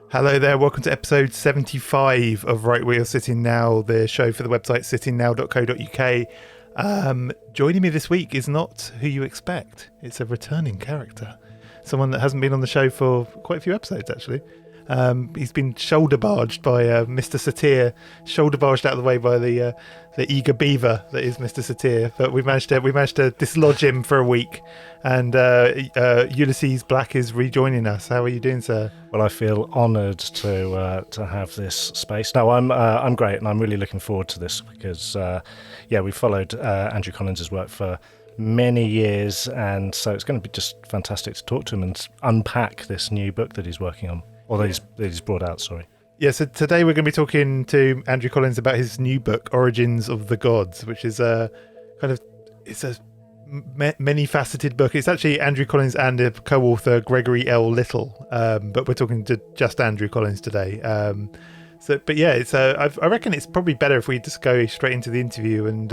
Hello there, welcome to episode 75 of Right Where You're Sitting Now, the show for the website sittingnow.co.uk. Joining me this week is not who you expect. It's a returning character. Someone that hasn't been on the show for quite a few episodes, actually. He's been shoulder barged by Mr. Satir, shoulder barged out of the way by the eager beaver that is Mr. Satir. But we managed to dislodge him for a week, and Ulysses Black is rejoining us. How are you doing, sir? Well, I feel honoured to have this space. No, I'm great, and I'm really looking forward to this because we followed Andrew Collins' work for many years, and so it's going to be just fantastic to talk to him and unpack this new book that he's working on. Or that he's brought out, sorry. Yeah, so today we're going to be talking to Andrew Collins about his new book, Origins of the Gods, which is it's a many-faceted book. It's actually Andrew Collins and a co-author, Gregory L. Little, but we're talking to just Andrew Collins today. I reckon it's probably better if we just go straight into the interview and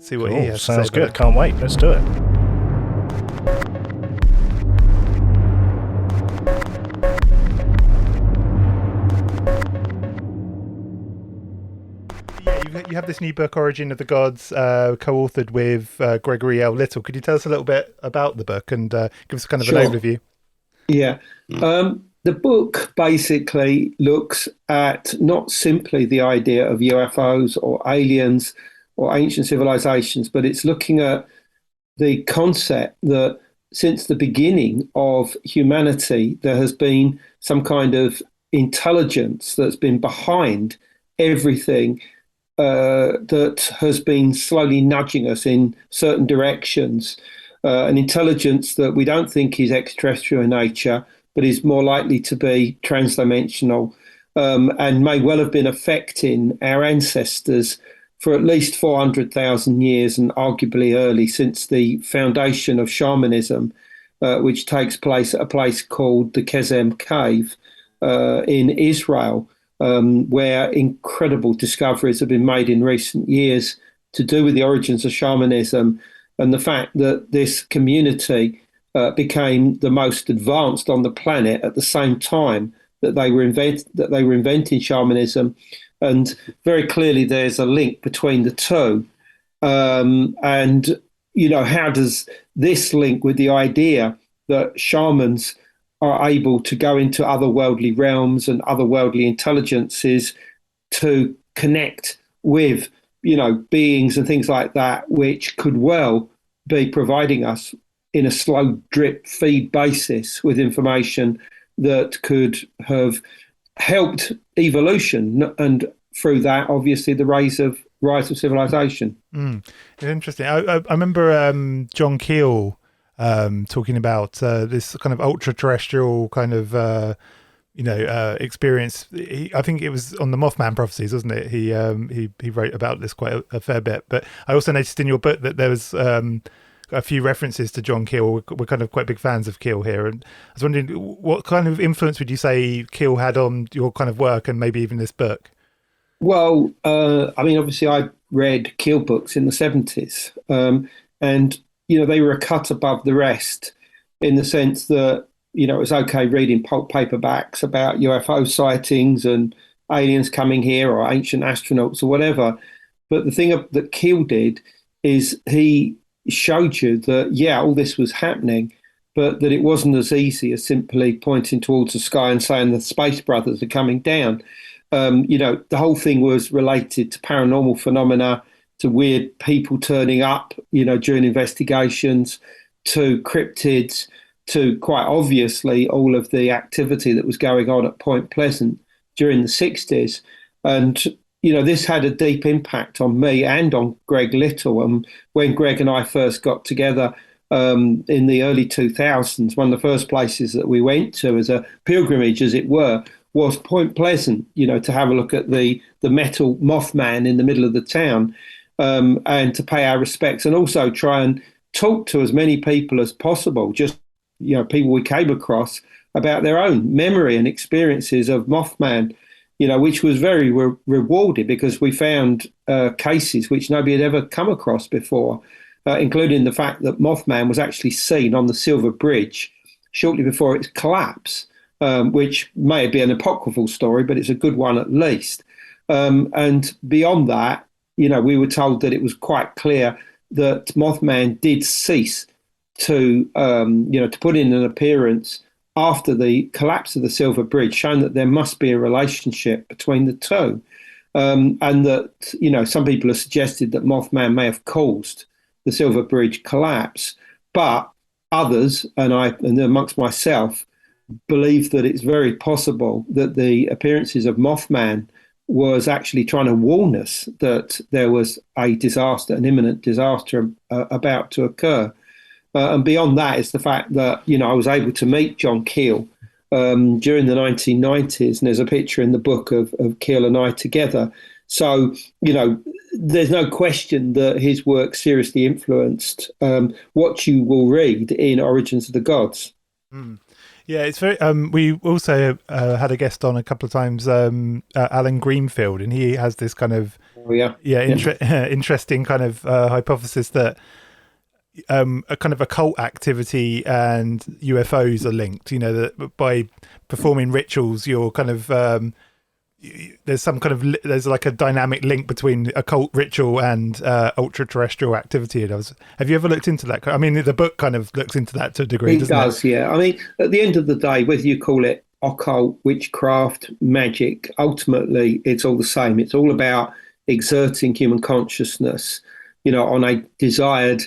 see what he has to say. Sounds good. Can't wait. Let's do it. You have this new book, Origin of the Gods, co-authored with Gregory L. Little. Could you tell us a little bit about the book and give us kind of an overview? Yeah. The book basically looks at not simply the idea of UFOs or aliens or ancient civilizations, but it's looking at the concept that since the beginning of humanity, there has been some kind of intelligence that's been behind everything that has been slowly nudging us in certain directions, an intelligence that we don't think is extraterrestrial in nature, but is more likely to be transdimensional, and may well have been affecting our ancestors for at least 400,000 years, and arguably early, since the foundation of shamanism, which takes place at a place called the Kesem Cave in Israel, where incredible discoveries have been made in recent years to do with the origins of shamanism and the fact that this community became the most advanced on the planet at the same time that they were inventing shamanism. And very clearly there's a link between the two. And, you know, how does this link with the idea that shamans are able to go into otherworldly realms and otherworldly intelligences to connect with, you know, beings and things like that, which could well be providing us in a slow drip feed basis with information that could have helped evolution, and through that, obviously, the rise of civilization. It's interesting. I remember John Keel talking about this kind of ultra-terrestrial kind of experience. I think it was on the Mothman prophecies, wasn't it? He wrote about this quite a fair bit. But I also noticed in your book that there was a few references to John Keel. We're kind of quite big fans of Keel here, and I was wondering what kind of influence would you say Keel had on your kind of work and maybe even this book? Well, I mean, obviously, I read Keel books in the 70s, and you know, they were a cut above the rest in the sense that, you know, it was okay reading pulp paperbacks about UFO sightings and aliens coming here or ancient astronauts or whatever. But the thing that Keel did is he showed you that, yeah, all this was happening, but that it wasn't as easy as simply pointing towards the sky and saying the Space Brothers are coming down. You know, the whole thing was related to paranormal phenomena, to weird people turning up, you know, during investigations, to cryptids, to quite obviously all of the activity that was going on at Point Pleasant during the 60s. And, this had a deep impact on me and on Greg Little. And when Greg and I first got together in the early 2000s, one of the first places that we went to as a pilgrimage, as it were, was Point Pleasant, to have a look at the metal Mothman in the middle of the town, and to pay our respects, and also try and talk to as many people as possible, just, people we came across, about their own memory and experiences of Mothman, which was very rewarding, because we found cases which nobody had ever come across before, including the fact that Mothman was actually seen on the Silver Bridge shortly before its collapse, which may be an apocryphal story, but it's a good one at least. And beyond that, we were told that it was quite clear that Mothman did cease to put in an appearance after the collapse of the Silver Bridge, showing that there must be a relationship between the two. And that, some people have suggested that Mothman may have caused the Silver Bridge collapse, but others, and amongst myself, believe that it's very possible that the appearances of Mothman was actually trying to warn us that there was a disaster, an imminent disaster about to occur. And beyond that is the fact that, I was able to meet John Keel during the 1990s, and there's a picture in the book of Keel and I together. So, there's no question that his work seriously influenced what you will read in Origins of the Gods. Mm. Yeah, it's very. We also had a guest on a couple of times, Alan Greenfield, and he has this kind of interesting kind of hypothesis that a kind of occult activity and UFOs are linked. That by performing rituals, you're kind of there's like a dynamic link between occult ritual and ultra-terrestrial activity. Have you ever looked into that? I mean, the book kind of looks into that to a degree, doesn't it? It does, yeah. I mean, at the end of the day, whether you call it occult, witchcraft, magic, ultimately it's all the same. It's all about exerting human consciousness, on a desired,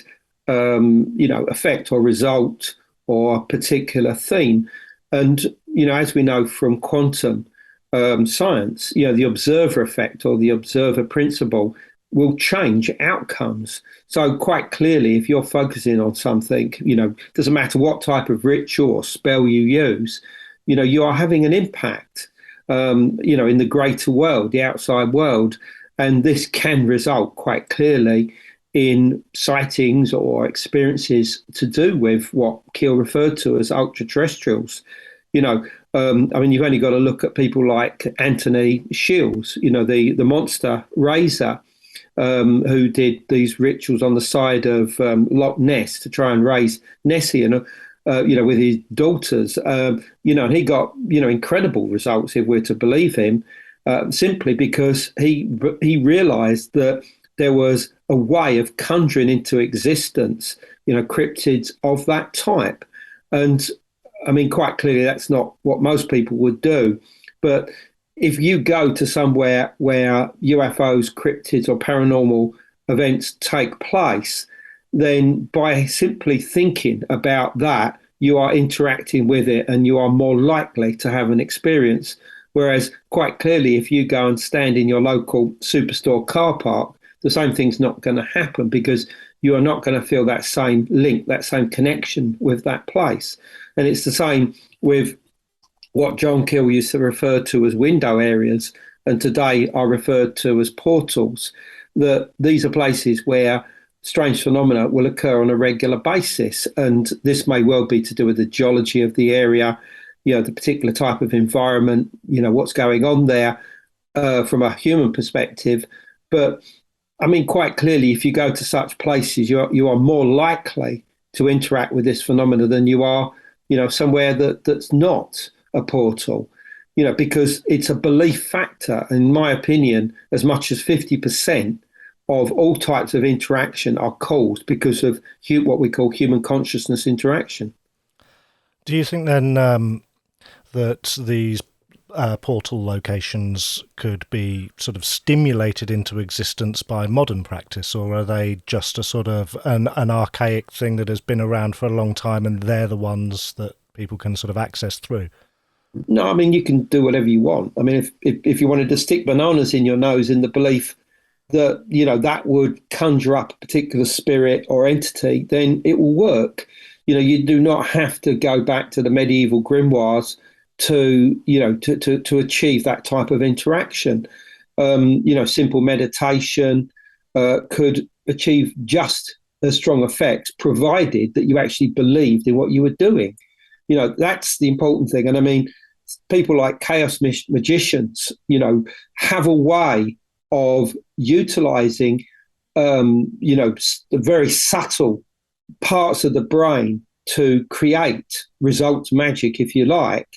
effect or result or a particular theme. And, as we know from quantum science, the observer effect or the observer principle will change outcomes. So quite clearly, if you're focusing on something, doesn't matter what type of ritual or spell you use, you are having an impact, in the greater world, the outside world. And this can result quite clearly in sightings or experiences to do with what Keel referred to as ultra-terrestrials. You've only got to look at people like Anthony Shields, the monster raiser, who did these rituals on the side of Loch Ness to try and raise Nessie, and with his daughters. And he got incredible results, if we're to believe him, simply because he realised that there was a way of conjuring into existence, cryptids of that type. And I mean, quite clearly, that's not what most people would do. But if you go to somewhere where UFOs, cryptids, or paranormal events take place, then by simply thinking about that, you are interacting with it and you are more likely to have an experience. Whereas quite clearly, if you go and stand in your local superstore car park, the same thing's not going to happen, because you are not going to feel that same link, that same connection with that place. And it's the same with what John Keel used to refer to as window areas, and today are referred to as portals, that these are places where strange phenomena will occur on a regular basis. And this may well be to do with the geology of the area, the particular type of environment, what's going on there from a human perspective. But I mean, quite clearly, if you go to such places, you are more likely to interact with this phenomena than you are, somewhere that's not a portal, because it's a belief factor. In my opinion, as much as 50% of all types of interaction are caused because of what we call human consciousness interaction. Do you think then that these portal locations could be sort of stimulated into existence by modern practice, or are they just a sort of an archaic thing that has been around for a long time and they're the ones that people can sort of access through? No, I mean, you can do whatever you want. I mean, if you wanted to stick bananas in your nose in the belief that, that would conjure up a particular spirit or entity, then it will work. You do not have to go back to the medieval grimoires to achieve that type of interaction. Simple meditation could achieve just as strong effects, provided that you actually believed in what you were doing. That's the important thing. And I mean, people like chaos magicians, have a way of utilizing, the very subtle parts of the brain to create results magic, if you like,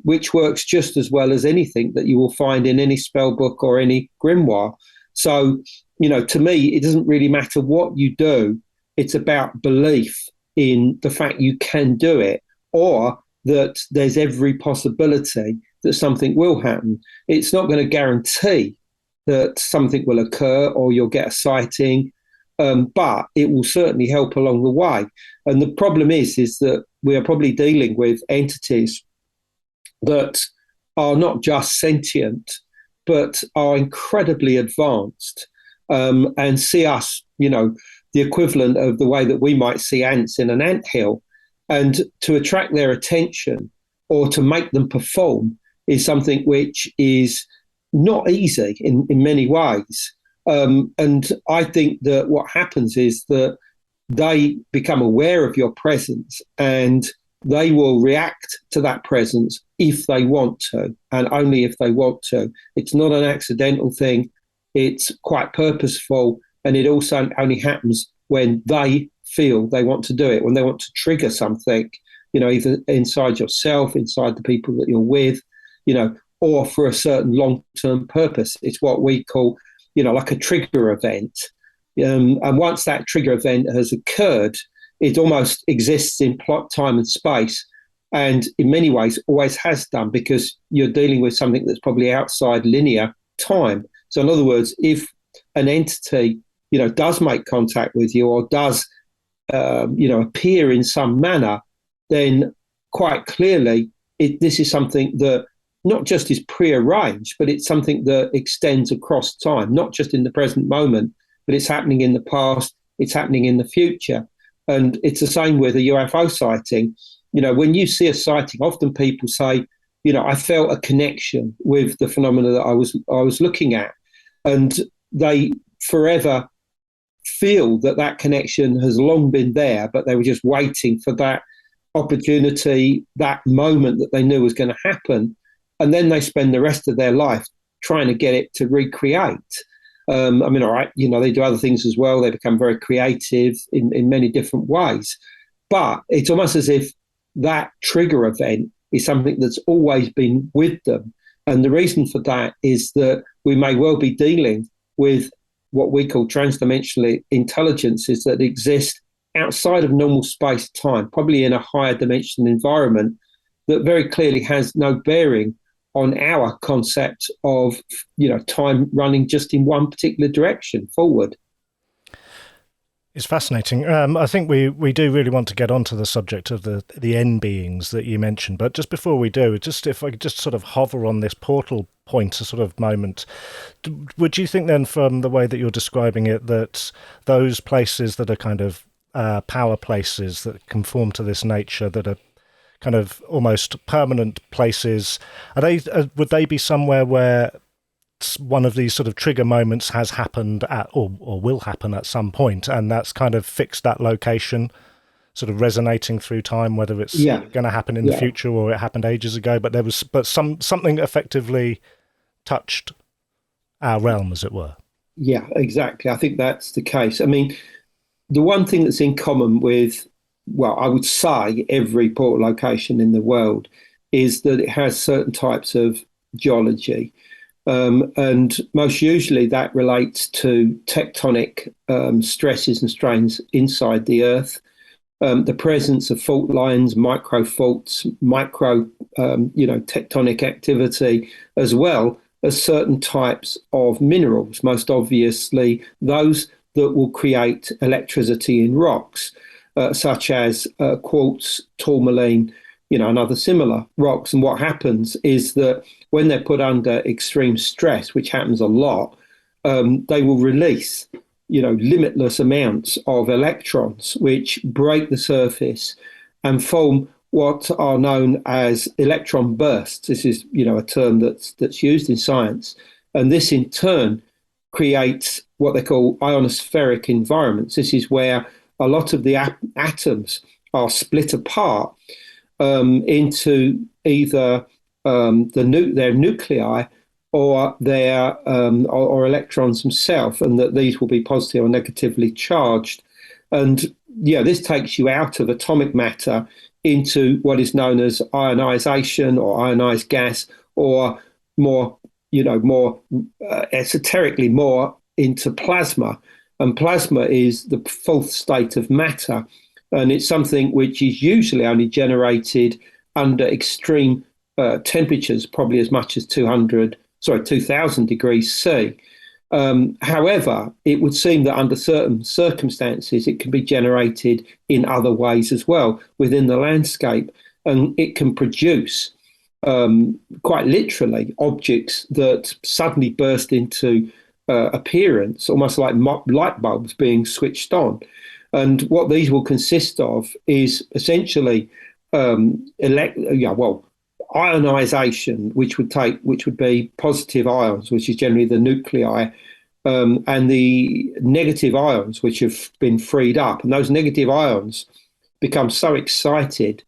which works just as well as anything that you will find in any spell book or any grimoire. So, to me, it doesn't really matter what you do. It's about belief in the fact you can do it, or that there's every possibility that something will happen. It's not going to guarantee that something will occur or you'll get a sighting, but it will certainly help along the way. And the problem is that we are probably dealing with entities that are not just sentient, but are incredibly advanced, and see us, the equivalent of the way that we might see ants in an anthill. And to attract their attention or to make them perform is something which is not easy in many ways. And I think that what happens is that they become aware of your presence and they will react to that presence if they want to, and only if they want to. It's not an accidental thing. It's quite purposeful, and it also only happens when they feel they want to do it, when they want to trigger something, either inside yourself, inside the people that you're with, or for a certain long-term purpose. It's what we call, like a trigger event. And once that trigger event has occurred, it almost exists in plot, time and space. And in many ways always has done, because you're dealing with something that's probably outside linear time. So in other words, if an entity, does make contact with you or does, appear in some manner, then quite clearly this is something that not just is prearranged, but it's something that extends across time, not just in the present moment, but it's happening in the past, it's happening in the future. And it's the same with a UFO sighting. When you see a sighting, often people say, I felt a connection with the phenomena that I was looking at. And they forever feel that connection has long been there, but they were just waiting for that opportunity, that moment that they knew was going to happen. And then they spend the rest of their life trying to get it to recreate. All right, they do other things as well. They become very creative in many different ways. But it's almost as if that trigger event is something that's always been with them. And the reason for that is that we may well be dealing with what we call transdimensional intelligences that exist outside of normal space-time, probably in a higher dimensional environment that very clearly has no bearing on our concept of, time running just in one particular direction forward. It's fascinating. I think we do really want to get onto the subject of the N beings that you mentioned, but just before we do, if I could just sort of hover on this portal point, a sort of moment, would you think then, from the way that you're describing it, that those places that are kind of power places that conform to this nature, that are kind of almost permanent places, would they be somewhere where one of these sort of trigger moments has happened at, or will happen at some point, and that's kind of fixed that location, sort of resonating through time, whether it's going to happen in the future or it happened ages ago, but something effectively touched our realm, as it were. Yeah, exactly. I think that's the case. I mean, the one thing that's in common with, well, I would say every portal location in the world, is that it has certain types of geology. And most usually that relates to tectonic stresses and strains inside the Earth, the presence of fault lines, micro faults, tectonic activity, as well as certain types of minerals, most obviously those that will create electricity in rocks, such as quartz, tourmaline, and other similar rocks. And what happens is that when they're put under extreme stress, which happens a lot, they will release, limitless amounts of electrons, which break the surface and form what are known as electron bursts. This is, a term that's used in science. And this in turn creates what they call ionospheric environments. This is where a lot of the atoms are split apart into either their nuclei or their or electrons themselves, and that these will be positive or negatively charged. And this takes you out of atomic matter into what is known as ionization or ionized gas, or more esoterically more into plasma. And plasma is the fourth state of matter, and it's something which is usually only generated under extreme temperatures, probably as much as 2,000 degrees C. However, it would seem that under certain circumstances, it can be generated in other ways as well within the landscape, and it can produce quite literally objects that suddenly burst into appearance, almost like light bulbs being switched on. And what these will consist of is essentially ionization, which would be positive ions, which is generally the nuclei, and the negative ions, which have been freed up. And those negative ions become so excited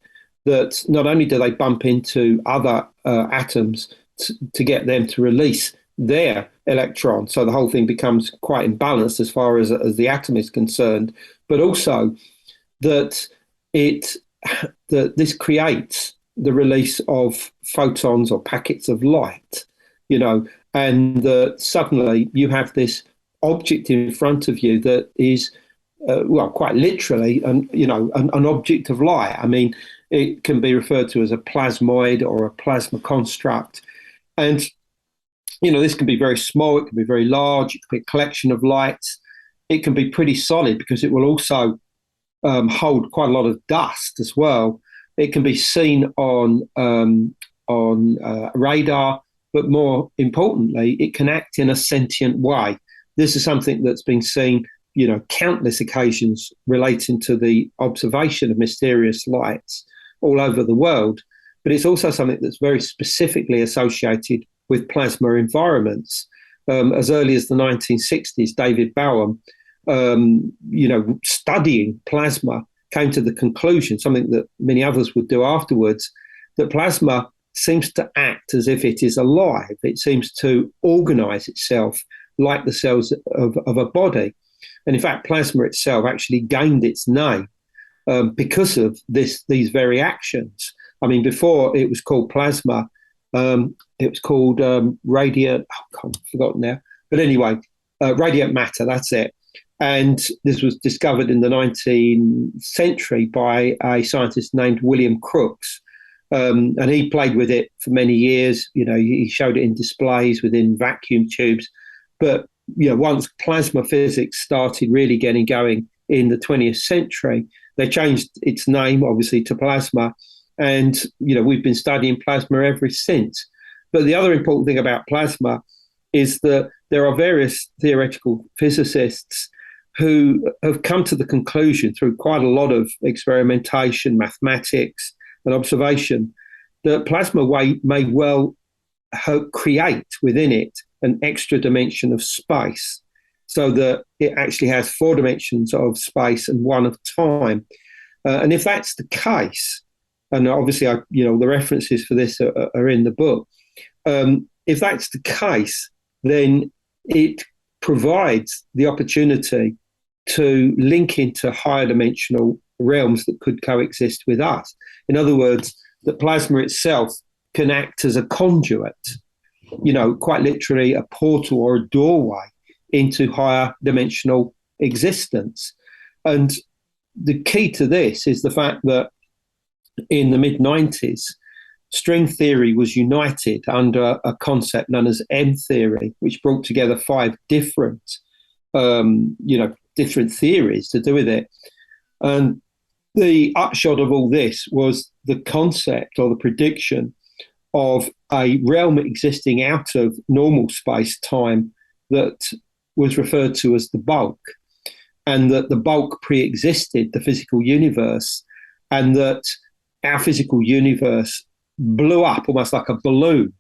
that not only do they bump into other atoms to get them to release their electrons, so the whole thing becomes quite imbalanced as far as the atom is concerned, but also that this creates the release of photons or packets of light, and that suddenly you have this object in front of you that is, quite literally, an object of light. I mean, it can be referred to as a plasmoid or a plasma construct. And, this can be very small, it can be very large, it can be a collection of lights. It can be pretty solid because it will also hold quite a lot of dust as well. It can be seen on radar, but more importantly, it can act in a sentient way. This is something that's been seen, countless occasions relating to the observation of mysterious lights all over the world. But it's also something that's very specifically associated with plasma environments. As early as the 1960s, David Bowen, studying plasma, came to the conclusion, something that many others would do afterwards, that plasma seems to act as if it is alive. It seems to organize itself like the cells of a body. And in fact, plasma itself actually gained its name because of these very actions. I mean, before it was called plasma, it was called radiant, I've forgotten now. But anyway, radiant matter, that's it. And this was discovered in the 19th century by a scientist named William Crookes. And he played with it for many years. He showed it in displays within vacuum tubes. But, once plasma physics started really getting going in the 20th century, they changed its name, obviously, to plasma. And, we've been studying plasma ever since. But the other important thing about plasma is that there are various theoretical physicists who have come to the conclusion through quite a lot of experimentation, mathematics, and observation that plasma may well create within it an extra dimension of space, so that it actually has 4 dimensions of space and 1 of time. And if that's the case, and obviously, the references for this are in the book. If that's the case, then it provides the opportunity to link into higher dimensional realms that could coexist with us. In other words, that plasma itself can act as a conduit, quite literally a portal or a doorway into higher dimensional existence. And the key to this is the fact that in the mid-90s, string theory was united under a concept known as M theory, which brought together 5 different, different theories to do with it. And the upshot of all this was the concept or the prediction of a realm existing out of normal space-time that was referred to as the bulk, and that the bulk pre-existed the physical universe, and that our physical universe blew up almost like a balloon,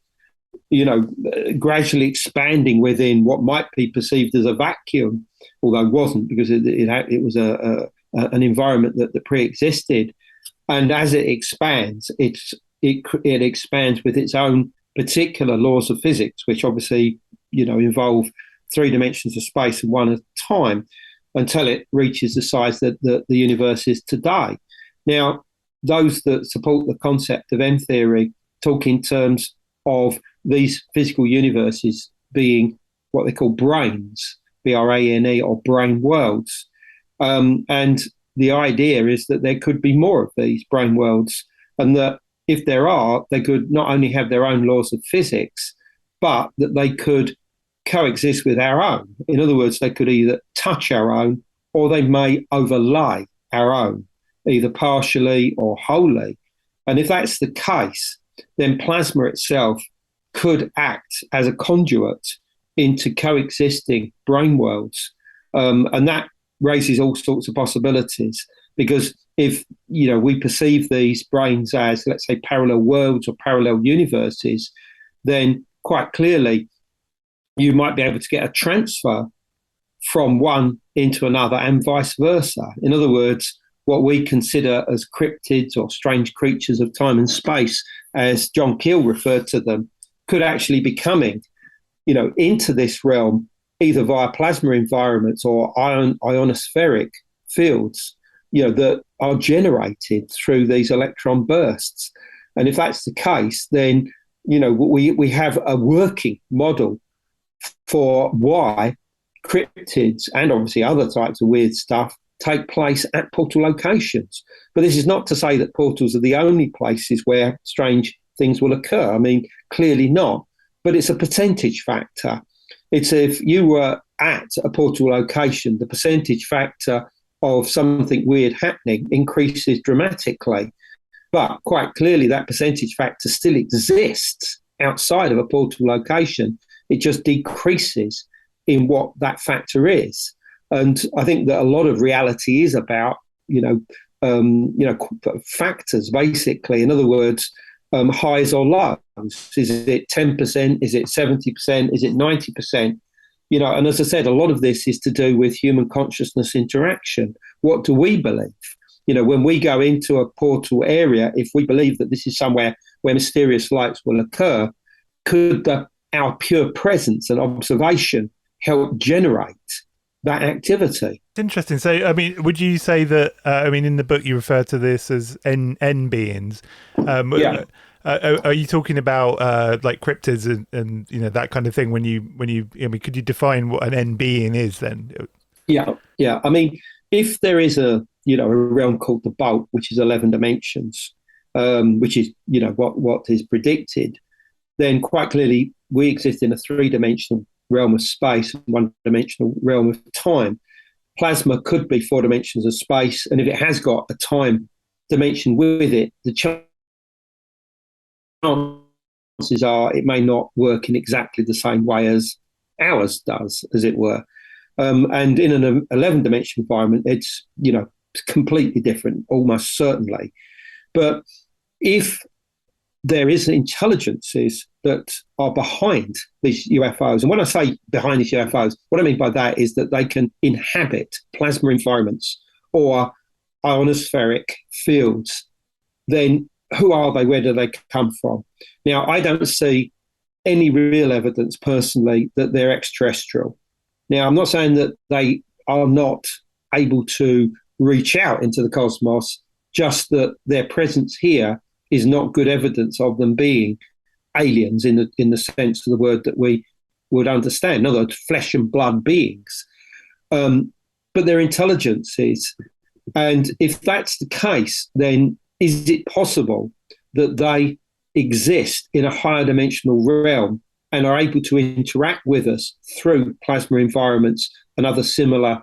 gradually expanding within what might be perceived as a vacuum, although it wasn't, because it was an environment that pre-existed. And as it expands, it expands with its own particular laws of physics, which obviously, involve 3 dimensions of space and 1 of time, until it reaches the size that the universe is today. Now, those that support the concept of M theory talk in terms of these physical universes being what they call branes, B-R-A-N-E, or brain worlds. And the idea is that there could be more of these brain worlds, and that if there are, they could not only have their own laws of physics, but that they could coexist with our own. In other words, they could either touch our own, or they may overlay our own, either partially or wholly. And if that's the case, then plasma itself could act as a conduit into coexisting brain worlds. And that raises all sorts of possibilities, because if we perceive these brains as, let's say, parallel worlds or parallel universes, then quite clearly you might be able to get a transfer from one into another and vice versa. In other words, what we consider as cryptids or strange creatures of time and space, as John Keel referred to them, could actually be coming, into this realm, either via plasma environments or ionospheric fields, that are generated through these electron bursts. And if that's the case, then, we have a working model for why cryptids and obviously other types of weird stuff take place at portal locations. But this is not to say that portals are the only places where strange things will occur. I mean, clearly not. But it's a percentage factor. It's if you were at a portal location, the percentage factor of something weird happening increases dramatically. But quite clearly, that percentage factor still exists outside of a portal location. It just decreases in what that factor is. And I think that a lot of reality is about, factors, basically. In other words, highs or lows. Is it 10%? Is it 70%? Is it 90%? And as I said, a lot of this is to do with human consciousness interaction. What do we believe? When we go into a portal area, if we believe that this is somewhere where mysterious lights will occur, could our pure presence and observation help generate that activity? Interesting. So, I mean, would you say that, in the book you refer to this as N beings? Yeah. Are you talking about like cryptids and that kind of thing when you could you define what an N being is then? Yeah. I mean, if there is a realm called the bulk, which is 11 dimensions, which is what is predicted, then quite clearly we exist in a 3-dimensional realm of space and 1-dimensional realm of time. Plasma could be 4 dimensions of space, and if it has got a time dimension with it, the chances are it may not work in exactly the same way as ours does, as it were. And in an 11-dimensional environment, it's completely different, almost certainly. But if there is intelligences that are behind these UFOs, and when I say behind these UFOs, what I mean by that is that they can inhabit plasma environments or ionospheric fields, then who are they? Where do they come from? Now, I don't see any real evidence personally that they're extraterrestrial. Now, I'm not saying that they are not able to reach out into the cosmos, just that their presence here is not good evidence of them being aliens in the sense of the word that we would understand. In other words, flesh and blood beings. But they're intelligences. And if that's the case, then is it possible that they exist in a higher dimensional realm and are able to interact with us through plasma environments and other similar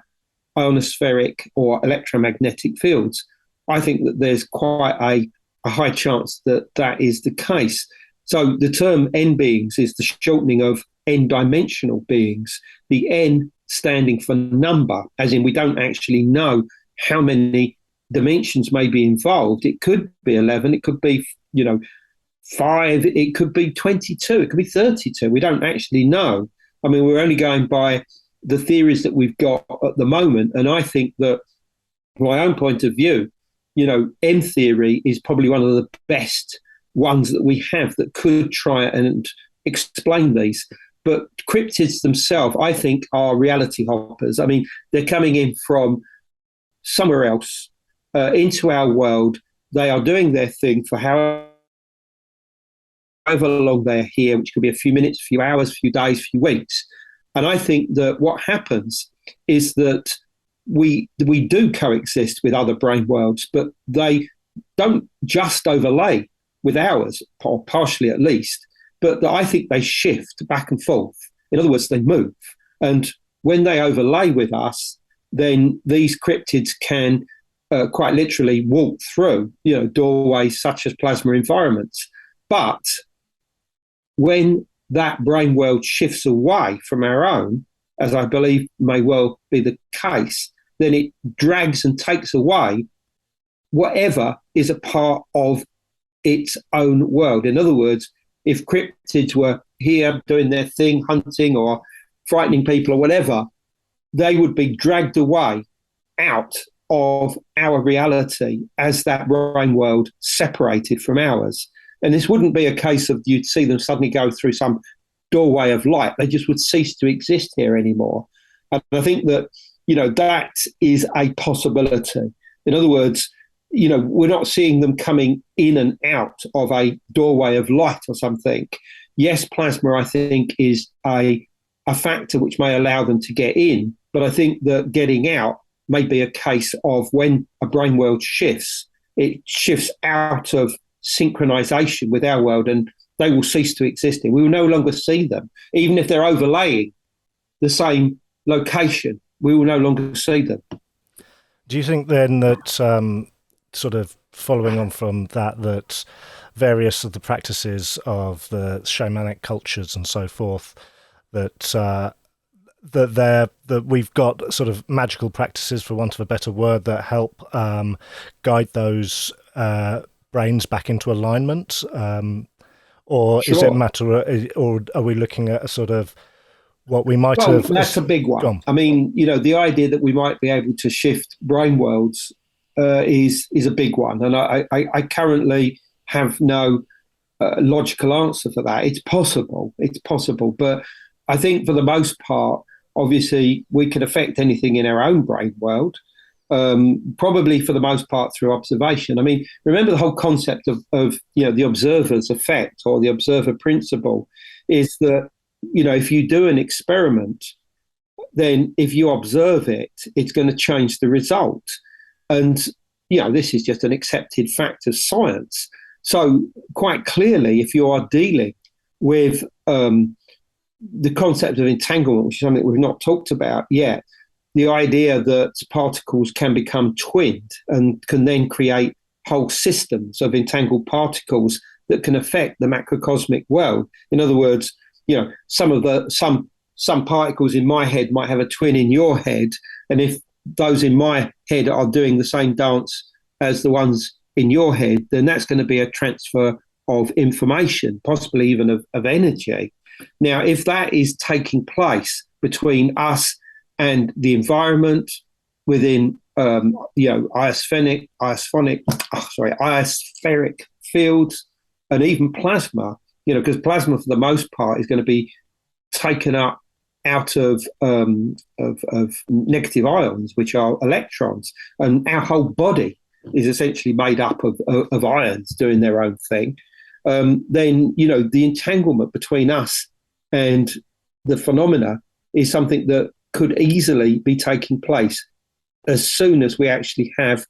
ionospheric or electromagnetic fields? I think that there's quite a a high chance that that is the case. So the term N beings is the shortening of N-dimensional beings, the N standing for number, as in we don't actually know how many dimensions may be involved. It could be 11, it could be, 5, it could be 22, it could be 32. We don't actually know. I mean, we're only going by the theories that we've got at the moment. And I think that, from my own point of view, M theory is probably one of the best ones that we have that could try and explain these. But cryptids themselves, I think, are reality hoppers. I mean, they're coming in from somewhere else into our world. They are doing their thing for however long they're here, which could be a few minutes, a few hours, a few days, a few weeks. And I think that what happens is that we do coexist with other brain worlds, but they don't just overlay with ours, or partially at least, but I think they shift back and forth. In other words, they move. And when they overlay with us, then these cryptids can quite literally walk through, doorways such as plasma environments. But when that brain world shifts away from our own, as I believe may well be the case, then it drags and takes away whatever is a part of its own world. In other words, if cryptids were here doing their thing, hunting or frightening people or whatever, they would be dragged away out of our reality as that brain world separated from ours. And this wouldn't be a case of you'd see them suddenly go through some doorway of light. They just would cease to exist here anymore. And I think that, that is a possibility. In other words, we're not seeing them coming in and out of a doorway of light or something. Yes, plasma, I think, is a factor which may allow them to get in, but I think that getting out may be a case of when a brain world shifts, it shifts out of synchronization with our world and they will cease to exist. We will no longer see them. Even if they're overlaying the same location, we will no longer see them. Do you think then that, sort of following on from that various of the practices of the shamanic cultures and so forth, that we've got sort of magical practices, for want of a better word, that help guide those brains back into alignment? Or Sure. is it a matter, or are we looking at a sort of what we might have? That's a big one. I mean, the idea that we might be able to shift brain worlds is a big one. And I currently have no logical answer for that. It's possible. But I think for the most part, obviously, we can affect anything in our own brain world, probably for the most part through observation. I mean, remember the whole concept of the observer's effect or the observer principle is that, if you do an experiment, then if you observe it, it's going to change the result. And, this is just an accepted fact of science. So quite clearly, if you are dealing with the concept of entanglement, which is something we've not talked about yet, the idea that particles can become twinned and can then create whole systems of entangled particles that can affect the macrocosmic world. In other words, some particles in my head might have a twin in your head, and if those in my head are doing the same dance as the ones in your head, then that's going to be a transfer of information, possibly even of energy. Now, if that is taking place between us and the environment within, ionospheric fields, and even plasma, because plasma for the most part is going to be taken up out of negative ions, which are electrons, and our whole body is essentially made up of ions doing their own thing. Then the entanglement between us and the phenomena is something that could easily be taking place as soon as we actually have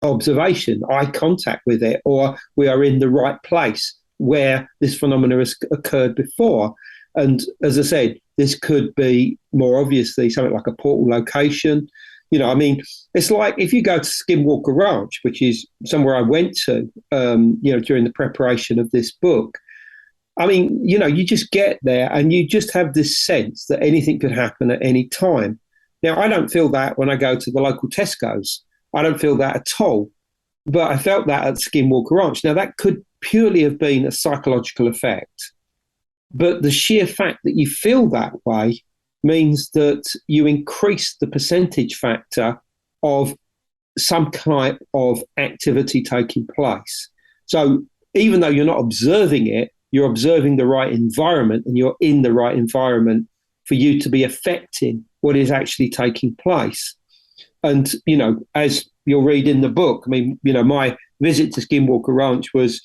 observation, eye contact with it, or we are in the right place where this phenomena has occurred before. And as I said, this could be more obviously something like a portal location. I mean, it's like if you go to Skinwalker Ranch, which is somewhere I went to, during the preparation of this book. I mean, you just get there and you just have this sense that anything could happen at any time. Now, I don't feel that when I go to the local Tesco's. I don't feel that at all. But I felt that at Skinwalker Ranch. Now, that could purely have been a psychological effect. But the sheer fact that you feel that way means that you increase the percentage factor of some type of activity taking place. So even though you're not observing it, you're observing the right environment, and you're in the right environment for you to be affecting what is actually taking place. And, as you'll read in the book, I mean, my visit to Skinwalker Ranch was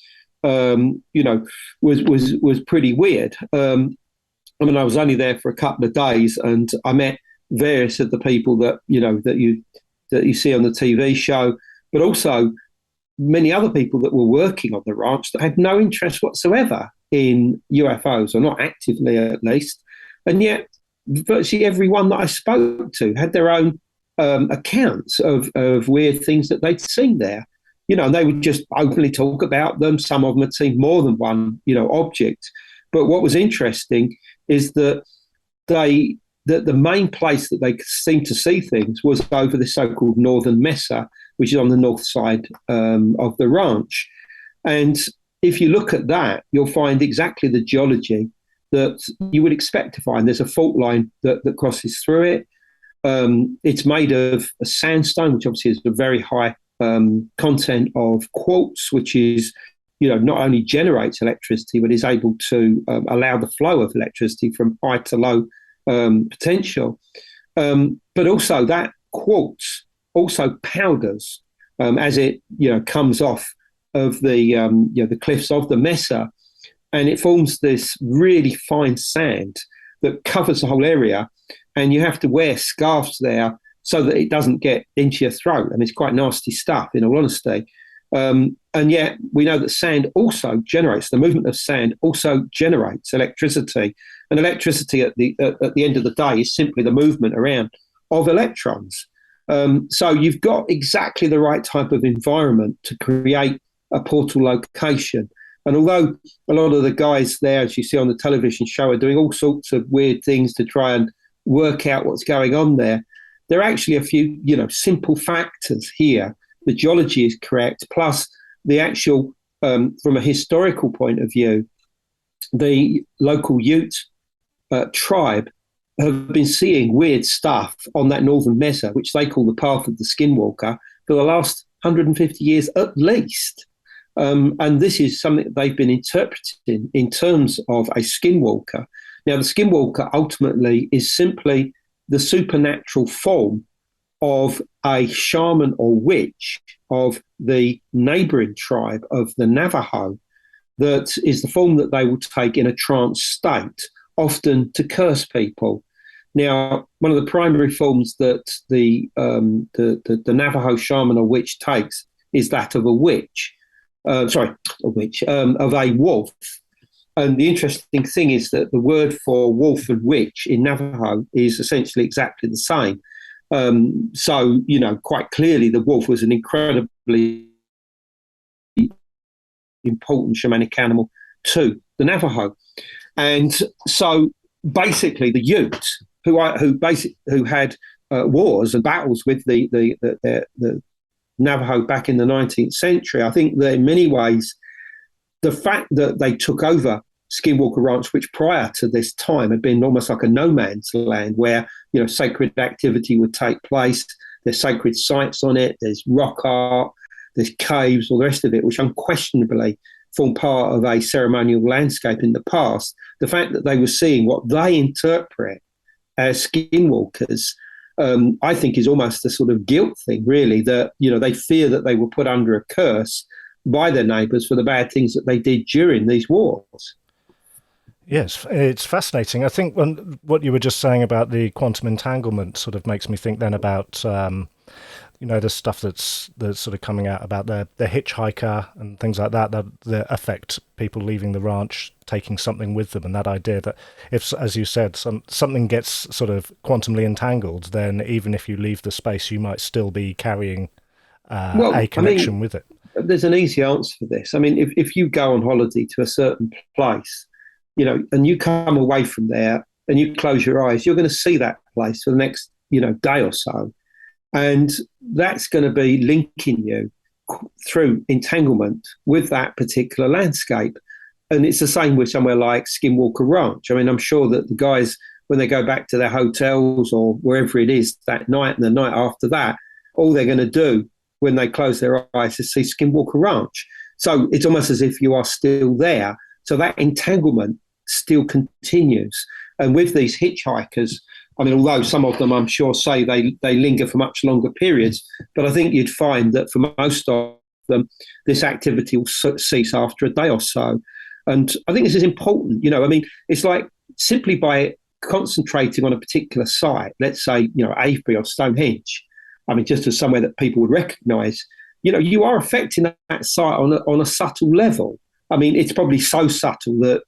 pretty weird. I mean, I was only there for a couple of days, and I met various of the people that you see on the TV show, but also many other people that were working on the ranch that had no interest whatsoever in UFOs, or not actively at least. And yet, virtually everyone that I spoke to had their own accounts of weird things that they'd seen there. And they would just openly talk about them. Some of them had seen more than one, object. But what was interesting is that the main place that they seemed to see things was over the so-called Northern Mesa, which is on the north side of the ranch. And if you look at that, you'll find exactly the geology that you would expect to find. There's a fault line that crosses through it. It's made of a sandstone, which obviously is a very high content of quartz, which is, not only generates electricity, but is able to allow the flow of electricity from high to low potential. But also that quartz also powders as it, comes off of the cliffs of the mesa, and it forms this really fine sand that covers the whole area, and you have to wear scarves there so that it doesn't get into your throat. And it's quite nasty stuff, in all honesty. And yet we know that sand also generates, the movement of sand also generates electricity. And electricity at the end of the day is simply the movement around of electrons. So you've got exactly the right type of environment to create a portal location. And although a lot of the guys there, as you see on the television show, are doing all sorts of weird things to try and work out what's going on there, there are actually a few, simple factors here. The geology is correct, plus the actual, from a historical point of view, the local Ute tribe have been seeing weird stuff on that northern mesa, which they call the path of the Skinwalker, for the last 150 years at least. And this is something that they've been interpreting in terms of a Skinwalker. Now, the Skinwalker ultimately is simply the supernatural form of a shaman or witch of the neighboring tribe of the Navajo. That is the form that they will take in a trance state, often to curse people. Now, one of the primary forms that the Navajo shaman or witch takes is that of a witch. Of a wolf. And the interesting thing is that the word for wolf and witch in Navajo is essentially exactly the same. So, quite clearly the wolf was an incredibly important shamanic animal to the Navajo. And so basically the Ute, who had wars and battles with the Navajo back in the 19th century, I think that in many ways, the fact that they took over Skinwalker Ranch, which prior to this time had been almost like a no man's land where, sacred activity would take place. There's sacred sites on it. There's rock art, there's caves, all the rest of it, which unquestionably form part of a ceremonial landscape in the past. The fact that they were seeing what they interpret as skinwalkers, I think is almost a sort of guilt thing, really, that, they fear that they were put under a curse by their neighbours for the bad things that they did during these wars. Yes, it's fascinating. I think what you were just saying about the quantum entanglement sort of makes me think then about the stuff that's sort of coming out about the hitchhiker and things like that affect people leaving the ranch, taking something with them, and that idea that if, as you said, something gets sort of quantumly entangled, then even if you leave the space, you might still be carrying a connection with it. There's an easy answer for this. I mean, if you go on holiday to a certain place, and you come away from there and you close your eyes, you're going to see that place for the next, day or so. And that's going to be linking you through entanglement with that particular landscape. And it's the same with somewhere like Skinwalker Ranch. I mean, I'm sure that the guys, when they go back to their hotels or wherever it is that night and the night after that, all they're going to do when they close their eyes is see Skinwalker Ranch. So it's almost as if you are still there. So that entanglement still continues. And with these hitchhikers, I mean, although some of them, I'm sure, say they linger for much longer periods, but I think you'd find that for most of them, this activity will cease after a day or so. And I think this is important. I mean, it's like simply by concentrating on a particular site, let's say, Avebury or Stonehenge, I mean, just as somewhere that people would recognise, you are affecting that site on a subtle level. I mean, it's probably so subtle that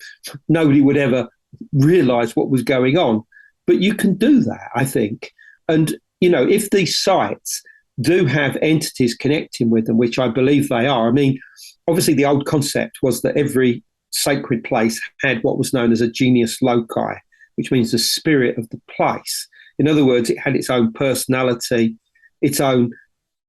nobody would ever realise what was going on. But you can do that, I think. And, if these sites do have entities connecting with them, which I believe they are, I mean, obviously the old concept was that every sacred place had what was known as a genius loci, which means the spirit of the place. In other words, it had its own personality, its own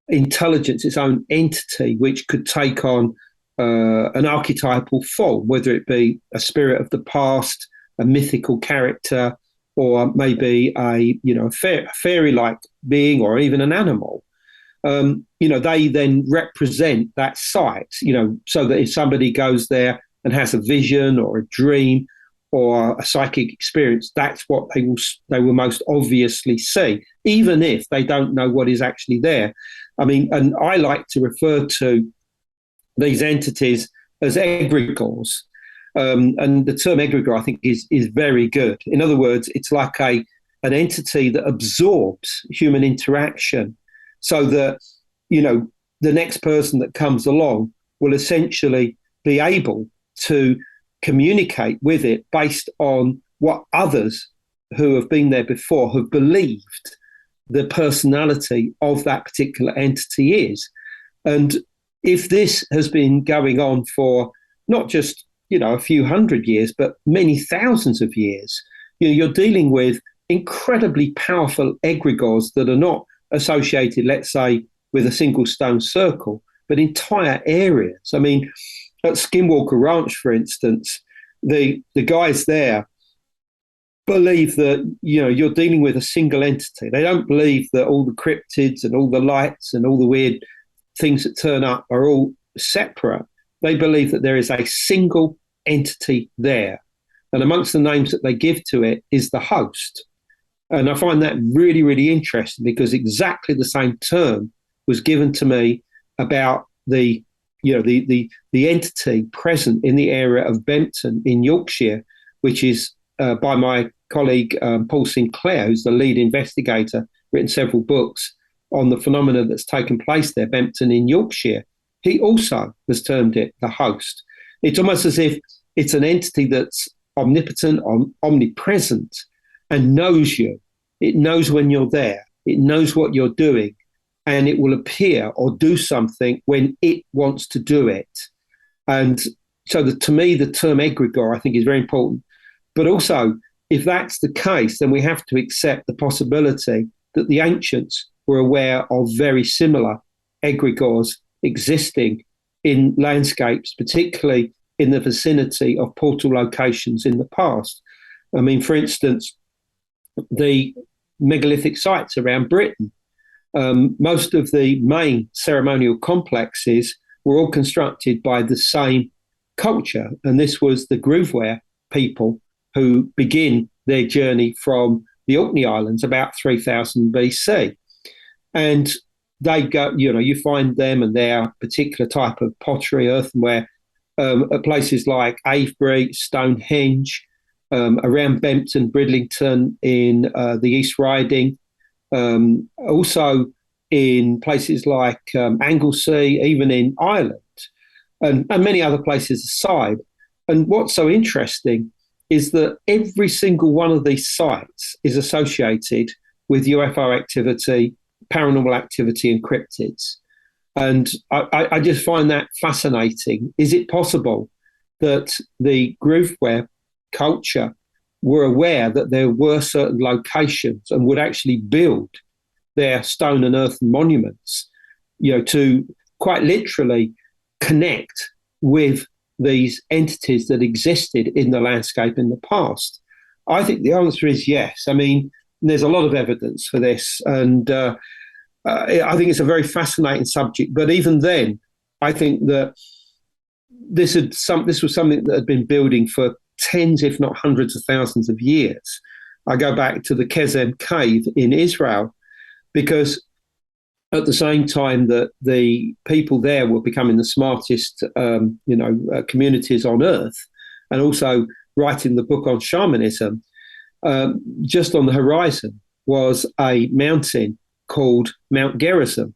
intelligence, its own entity, which could take on an archetypal form, whether it be a spirit of the past, a mythical character, or maybe a fairy-like being, or even an animal. They then represent that site, so that if somebody goes there and has a vision or a dream or a psychic experience, that's what they will most obviously see, even if they don't know what is actually there. I mean, and I like to refer to these entities as egregores. And the term egregore, I think, is very good. In other words, it's like an entity that absorbs human interaction, so that, the next person that comes along will essentially be able to communicate with it based on what others who have been there before have believed the personality of that particular entity is. And if this has been going on for not just a few hundred years, but many thousands of years, you're dealing with incredibly powerful egregores that are not associated, let's say, with a single stone circle, but entire areas. I mean, at Skinwalker Ranch, for instance, the guys there believe that, you're dealing with a single entity. They don't believe that all the cryptids and all the lights and all the weird things that turn up are all separate. They believe that there is a single entity there. And amongst the names that they give to it is the host. And I find that really, really interesting, because exactly the same term was given to me about the entity present in the area of Bempton in Yorkshire, which is by my colleague Paul Sinclair, who's the lead investigator, written several books on the phenomena that's taken place there, Bempton in Yorkshire. He also has termed it the host. It's almost as if it's an entity that's omnipotent, omnipresent, and knows you. It knows when you're there. It knows what you're doing, and it will appear or do something when it wants to do it. And so to me, the term egregore, I think, is very important. But also, if that's the case, then we have to accept the possibility that the ancients were aware of very similar egregores existing in landscapes, particularly in the vicinity of portal locations in the past. I mean, for instance, the megalithic sites around Britain, most of the main ceremonial complexes were all constructed by the same culture. And this was the Grooveware people who begin their journey from the Orkney Islands about 3000 BC. And they go, you find them and their particular type of pottery, earthenware, at places like Avebury, Stonehenge, around Bempton, Bridlington in the East Riding. Also, in places like Anglesey, even in Ireland, and many other places aside. And what's so interesting is that every single one of these sites is associated with UFO activity, paranormal activity, and cryptids. And I just find that fascinating. Is it possible that the Grooveware culture were aware that there were certain locations and would actually build their stone and earth monuments, to quite literally connect with these entities that existed in the landscape in the past? I think the answer is yes. I mean, there's a lot of evidence for this, and I think it's a very fascinating subject. But even then, I think that this was something that had been building for tens, if not hundreds of thousands of years. I go back to the Kesem cave in Israel, because at the same time that the people there were becoming the smartest, communities on Earth, and also writing the book on shamanism, just on the horizon was a mountain called Mount Gerizim.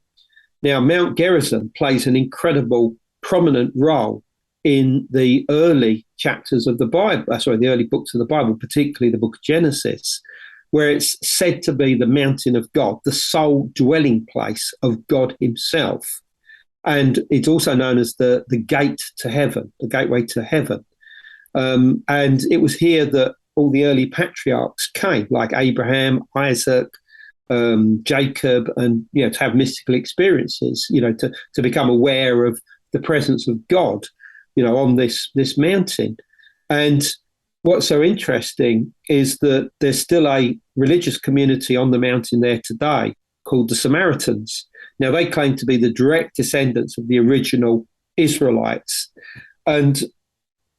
Now, Mount Gerizim plays an incredible, prominent role in the early chapters of the Bible, the early books of the Bible, particularly the book of Genesis, where it's said to be the mountain of God, the sole dwelling place of God himself. And it's also known as the gate to heaven, the gateway to heaven. And it was here that all the early patriarchs came, like Abraham, Isaac, Jacob, and to have mystical experiences, to become aware of the presence of God, on this mountain. And what's so interesting is that there's still a religious community on the mountain there today called the Samaritans. Now, they claim to be the direct descendants of the original Israelites. And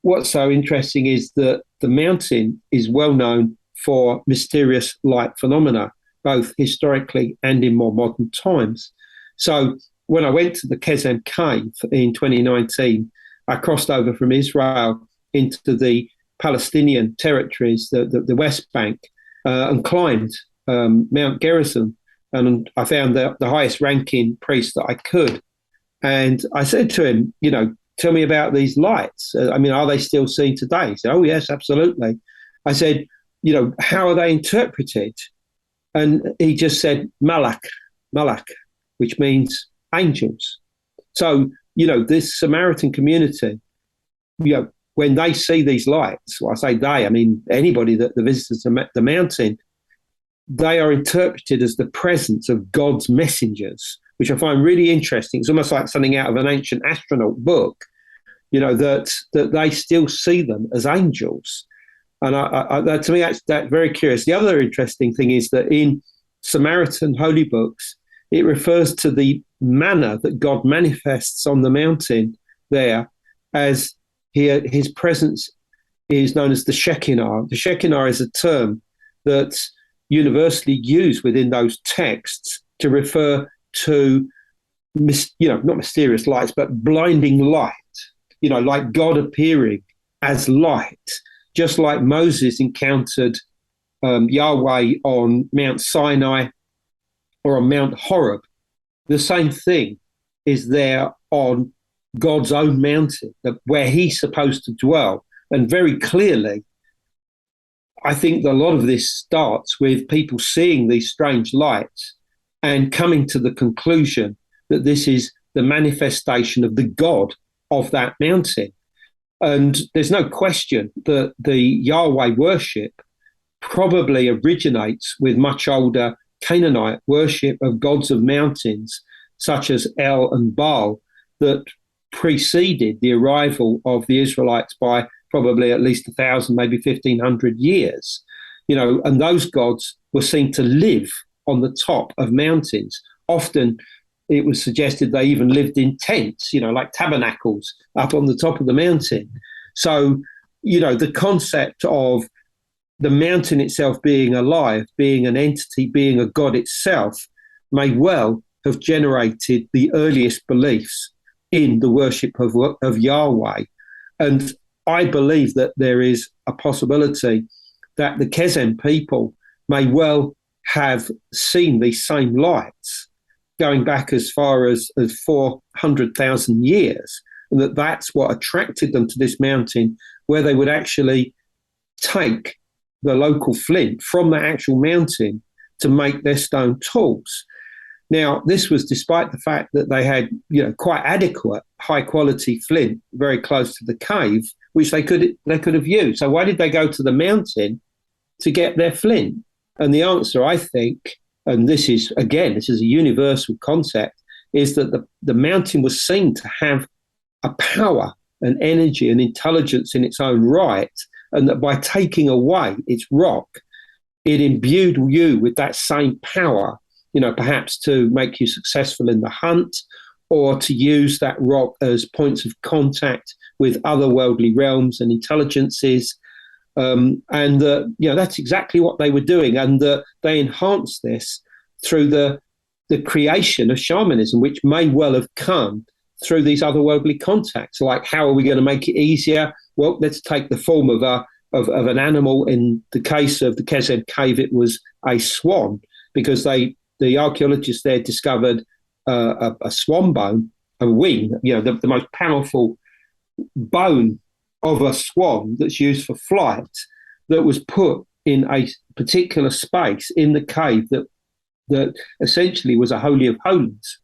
what's so interesting is that the mountain is well known for mysterious light phenomena, both historically and in more modern times. So when I went to the Kesem Cave in 2019, I crossed over from Israel into the Palestinian territories, the West Bank, and climbed Mount Gerizim. And I found the highest ranking priest that I could. And I said to him, tell me about these lights. Are they still seen today? He said, oh, yes, absolutely. I said, how are they interpreted? And he just said, malak, which means angels. So, this Samaritan community, when they see these lights, well, I say they, I mean anybody that visits the mountain, they are interpreted as the presence of God's messengers, which I find really interesting. It's almost like something out of an ancient astronaut book, that they still see them as angels. And that, to me, that's very curious. The other interesting thing is that in Samaritan holy books, it refers to the manner that God manifests on the mountain there as his presence is known as the Shekinah. The Shekinah is a term that's universally used within those texts to refer to, not mysterious lights, but blinding light, like God appearing as light, just like Moses encountered Yahweh on Mount Sinai or on Mount Horeb. The same thing is there on God's own mountain, where he's supposed to dwell. And very clearly, I think that a lot of this starts with people seeing these strange lights and coming to the conclusion that this is the manifestation of the God of that mountain. And there's no question that the Yahweh worship probably originates with much older Canaanite worship of gods of mountains, such as El and Baal, that preceded the arrival of the Israelites by probably at least 1,000, maybe 1,500 years. And those gods were seen to live on the top of mountains. Often it was suggested they even lived in tents, like tabernacles up on the top of the mountain. So, the concept of the mountain itself being alive, being an entity, being a god itself, may well have generated the earliest beliefs in the worship of Yahweh. And I believe that there is a possibility that the Kesem people may well have seen these same lights going back as far as 400,000 years, and that's what attracted them to this mountain, where they would actually take the local flint from the actual mountain to make their stone tools. Now, this was despite the fact that they had, quite adequate, high-quality flint very close to the cave, which they could have used. So why did they go to the mountain to get their flint? And the answer, I think, and this is a universal concept, is that the mountain was seen to have a power, an energy, an intelligence in its own right, and that by taking away its rock, it imbued you with that same power, perhaps to make you successful in the hunt, or to use that rock as points of contact with other worldly realms and intelligences. And that's exactly what they were doing. And they enhanced this through the creation of shamanism, which may well have come through these otherworldly contacts. Like, how are we going to make it easier? Well, let's take the form of an animal. In the case of the Kesem Cave, it was a swan, because the archaeologists there discovered a swan bone, a wing, the most powerful bone of a swan that's used for flight, that was put in a particular space in the cave that essentially was a holy of holies.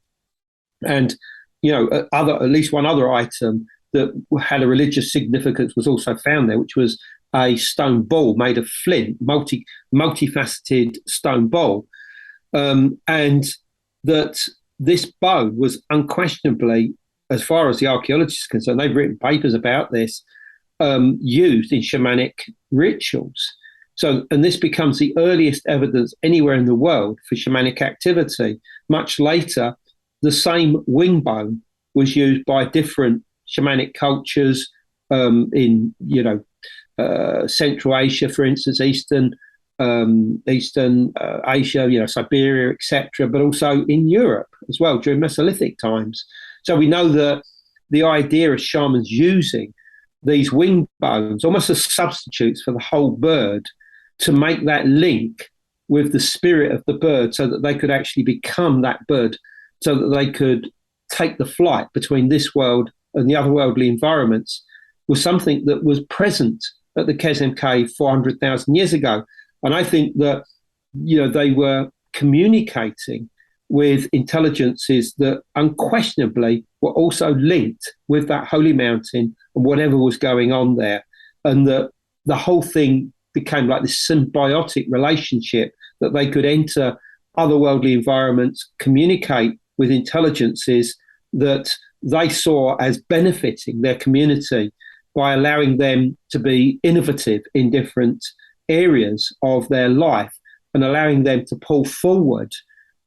And at least one other item that had a religious significance was also found there, which was a stone ball made of flint, multifaceted stone ball. And that this bone was unquestionably, as far as the archaeologists are concerned, they've written papers about this, used in shamanic rituals. So, and this becomes the earliest evidence anywhere in the world for shamanic activity. Much later, the same wing bone was used by different shamanic cultures in, Central Asia, for instance, Eastern Asia, Siberia, etc., but also in Europe as well during Mesolithic times. So we know that the idea of shamans using these wing bones almost as substitutes for the whole bird to make that link with the spirit of the bird, so that they could actually become that bird, so that they could take the flight between this world and the otherworldly environments, was something that was present at the Kesem Cave 400,000 years ago. And I think that, they were communicating with intelligences that unquestionably were also linked with that holy mountain and whatever was going on there. And that the whole thing became like this symbiotic relationship, that they could enter otherworldly environments, communicate with intelligences that they saw as benefiting their community by allowing them to be innovative in different areas of their life, and allowing them to pull forward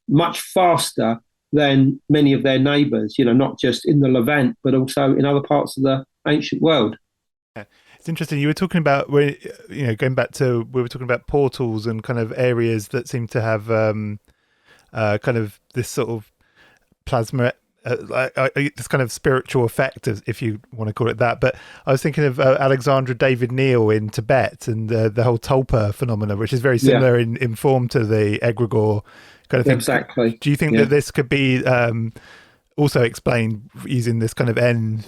much faster than many of their neighbours, not just in the Levant, but also in other parts of the ancient world. Yeah. It's interesting. You were talking about, going back to, we were talking about portals and kind of areas that seem to have kind of this sort of plasma, this kind of spiritual effect, if you want to call it that. But I was thinking of Alexandra David Neal in Tibet and the whole tulpa phenomena, which is very similar in form to the egregore kind of thing. Exactly. Do you think that this could be also explained using this kind of N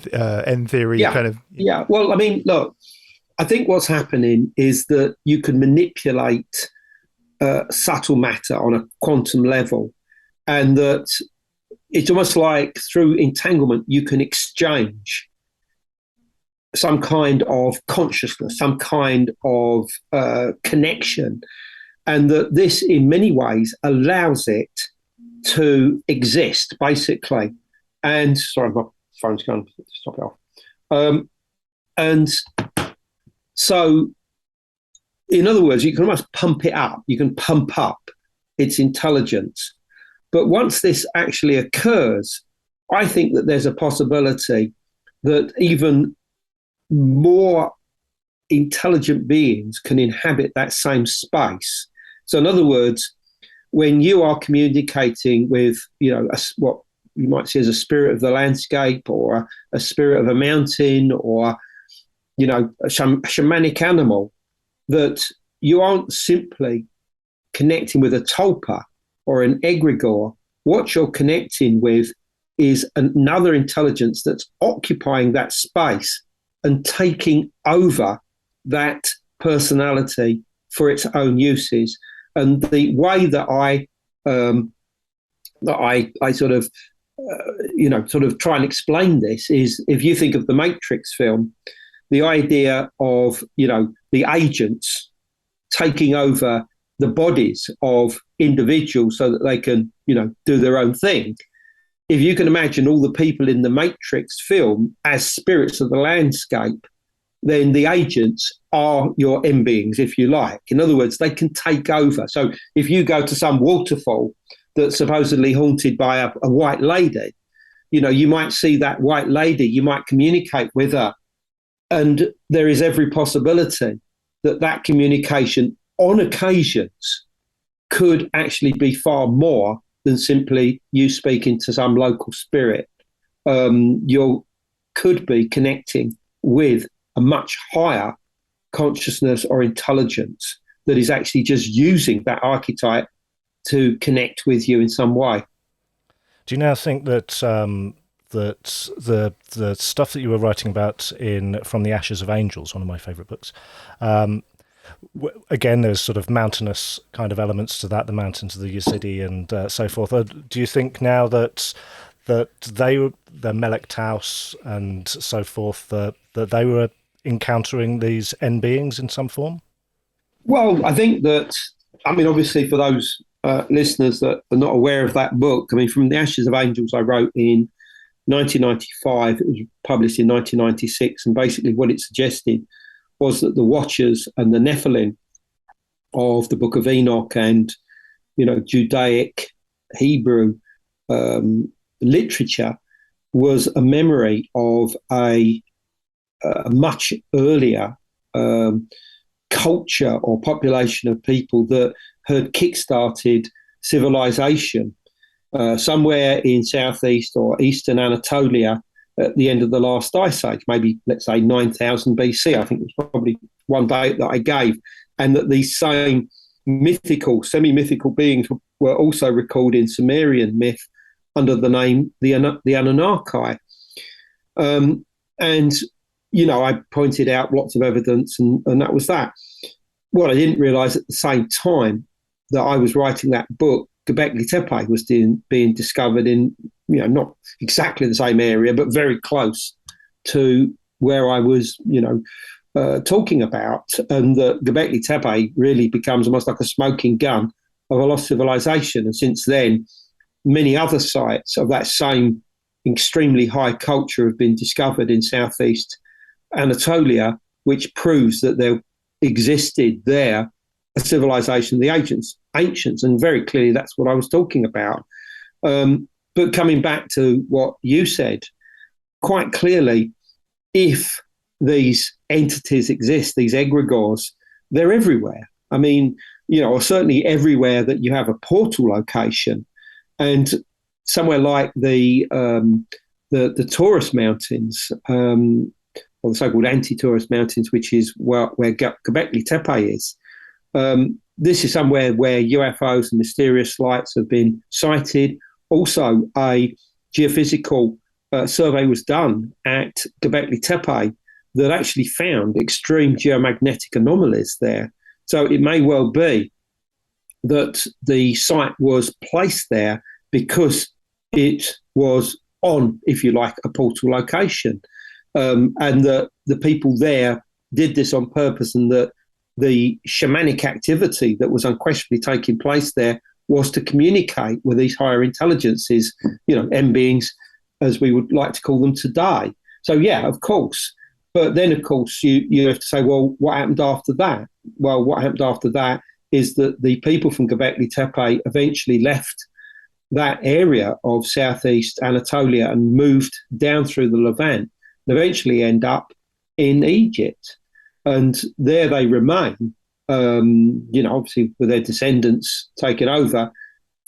theory? Yeah. Well, I mean, look, I think what's happening is that you can manipulate subtle matter on a quantum level, and that it's almost like through entanglement, you can exchange some kind of consciousness, some kind of connection, and that this in many ways allows it to exist, basically. And sorry, my phone's going to stop it off. And so, in other words, you can almost pump it up. You can pump up its intelligence. But once this actually occurs, I think that there's a possibility that even more intelligent beings can inhabit that same space. So in other words, when you are communicating with, what you might see as a spirit of the landscape, or a spirit of a mountain, or, a shamanic animal, that you aren't simply connecting with a tulpa or an egregore what you're connecting with is another intelligence that's occupying that space and taking over that personality for its own uses. And the way that I sort of try and explain this is, if you think of the Matrix film, the idea of, the agents taking over the bodies of individuals so that they can, do their own thing. If you can imagine all the people in the Matrix film as spirits of the landscape, then the agents are your end beings, if you like. In other words, they can take over. So if you go to some waterfall that's supposedly haunted by a white lady, you might see that white lady, you might communicate with her, and there is every possibility that communication on occasions could actually be far more than simply you speaking to some local spirit. You could be connecting with a much higher consciousness or intelligence that is actually just using that archetype to connect with you in some way. Do you now think that that the stuff that you were writing about in From the Ashes of Angels, one of my favourite books, again, there's sort of mountainous kind of elements to that, the mountains of the Yazidi and so forth. Do you think now that they, the Melek Taus and so forth, that they were encountering these end beings in some form? Well, I think that, obviously for those listeners that are not aware of that book, From the Ashes of Angels, I wrote in 1995. It was published in 1996, and basically what it suggested was that the Watchers and the Nephilim of the Book of Enoch and, Judaic, Hebrew literature was a memory of a much earlier culture or population of people that had kick-started civilization somewhere in southeast or eastern Anatolia at the end of the last ice age, maybe, let's say, 9,000 BC. I think it was probably one date that I gave, and that these same mythical, semi-mythical beings were also recalled in Sumerian myth under the name the Anunnaki. I pointed out lots of evidence, and that was that. What I didn't realise at the same time that I was writing that book, Göbekli Tepe was being discovered in, not exactly the same area, but very close to where I was, talking about. And the Göbekli Tepe really becomes almost like a smoking gun of a lost civilization. And since then, many other sites of that same extremely high culture have been discovered in southeast Anatolia, which proves that there existed there a civilization, the ancients, and very clearly that's what I was talking about. But coming back to what you said, quite clearly, if these entities exist, these egregores, they're everywhere. Or certainly everywhere that you have a portal location. And somewhere like the Taurus Mountains, or the so-called anti-Taurus Mountains, which is where Göbekli Tepe is, this is somewhere where UFOs and mysterious lights have been sighted. Also, a geophysical survey was done at Göbekli Tepe that actually found extreme geomagnetic anomalies there. So it may well be that the site was placed there because it was on, if you like, a portal location, and that the people there did this on purpose, and that the shamanic activity that was unquestionably taking place there was to communicate with these higher intelligences, end beings, as we would like to call them today. So, yeah, of course. But then, of course, you have to say, well, what happened after that? Well, what happened after that is that the people from Göbekli Tepe eventually left that area of southeast Anatolia and moved down through the Levant and eventually end up in Egypt. And there they remain, obviously with their descendants taken over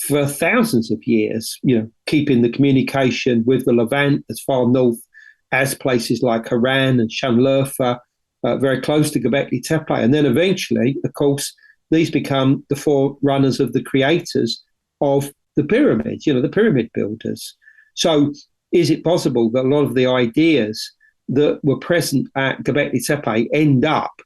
for thousands of years, keeping the communication with the Levant as far north as places like Haran and Shamlurfa, very close to Göbekli Tepe. And then eventually, of course, these become the forerunners of the creators of the pyramids, the pyramid builders. So is it possible that a lot of the ideas that were present at Göbekli Tepe end up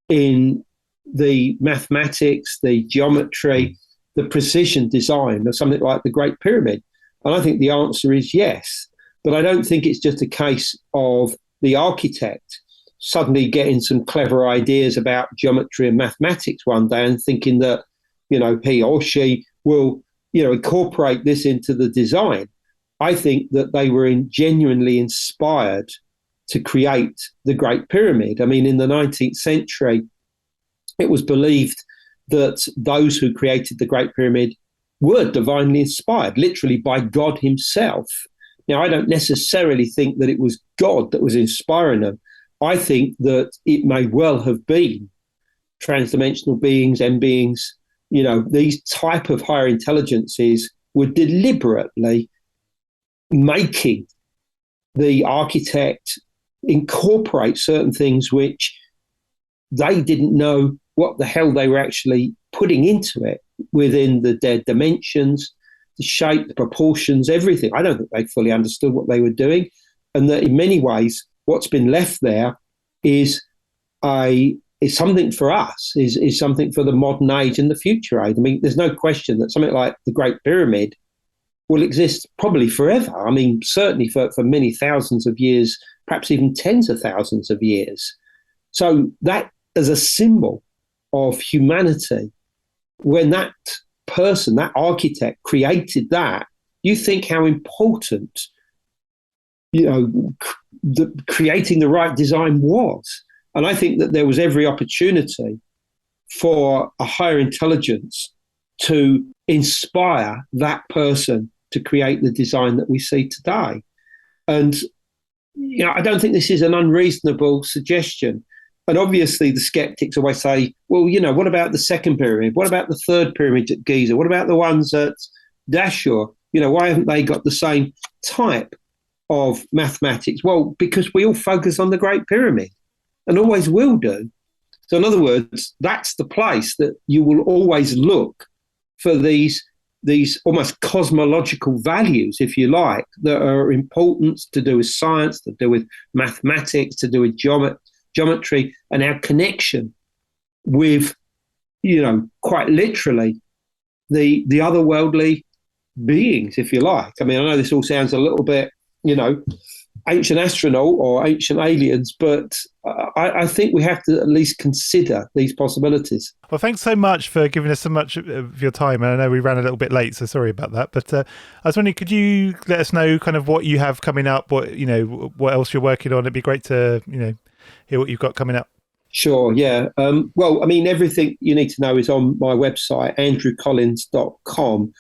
in the mathematics, the geometry, the precision design of something like the Great Pyramid? And I think the answer is yes. But I don't think it's just a case of the architect suddenly getting some clever ideas about geometry and mathematics one day and thinking that, he or she will, incorporate this into the design. I think that they were genuinely inspired to create the Great Pyramid. I mean, in the 19th century, it was believed that those who created the Great Pyramid were divinely inspired, literally by God himself. Now, I don't necessarily think that it was God that was inspiring them. I think that it may well have been transdimensional beings and beings, these type of higher intelligences were deliberately making the architect incorporate certain things which they didn't know what the hell they were actually putting into it within their dimensions, the shape, the proportions, everything. I don't think they fully understood what they were doing. And that in many ways, what's been left there is something for us, is something for the modern age and the future age. I mean, there's no question that something like the Great Pyramid will exist probably forever. I mean, certainly for many thousands of years, perhaps even tens of thousands of years. So that as a symbol of humanity, when that person, that architect created that, you think how important, creating the right design was. And I think that there was every opportunity for a higher intelligence to inspire that person to create the design that we see today. And, I don't think this is an unreasonable suggestion. And obviously the skeptics always say, well, what about the second pyramid? What about the third pyramid at Giza? What about the ones at Dashur? Why haven't they got the same type of mathematics? Well, because we all focus on the Great Pyramid and always will do. So in other words, that's the place that you will always look for these almost cosmological values, if you like, that are important to do with science, to do with mathematics, to do with geometry, and our connection with, quite literally the otherworldly beings, if you like. I mean, I know this all sounds a little bit, ancient astronaut or ancient aliens, but I think we have to at least consider these possibilities. Well, thanks so much for giving us so much of your time. And I know we ran a little bit late, so sorry about that. But I was wondering, could you let us know kind of what you have coming up, what else you're working on? It'd be great to, hear what you've got coming up. Sure, yeah. Well, I mean, everything you need to know is on my website, andrewcollins.com,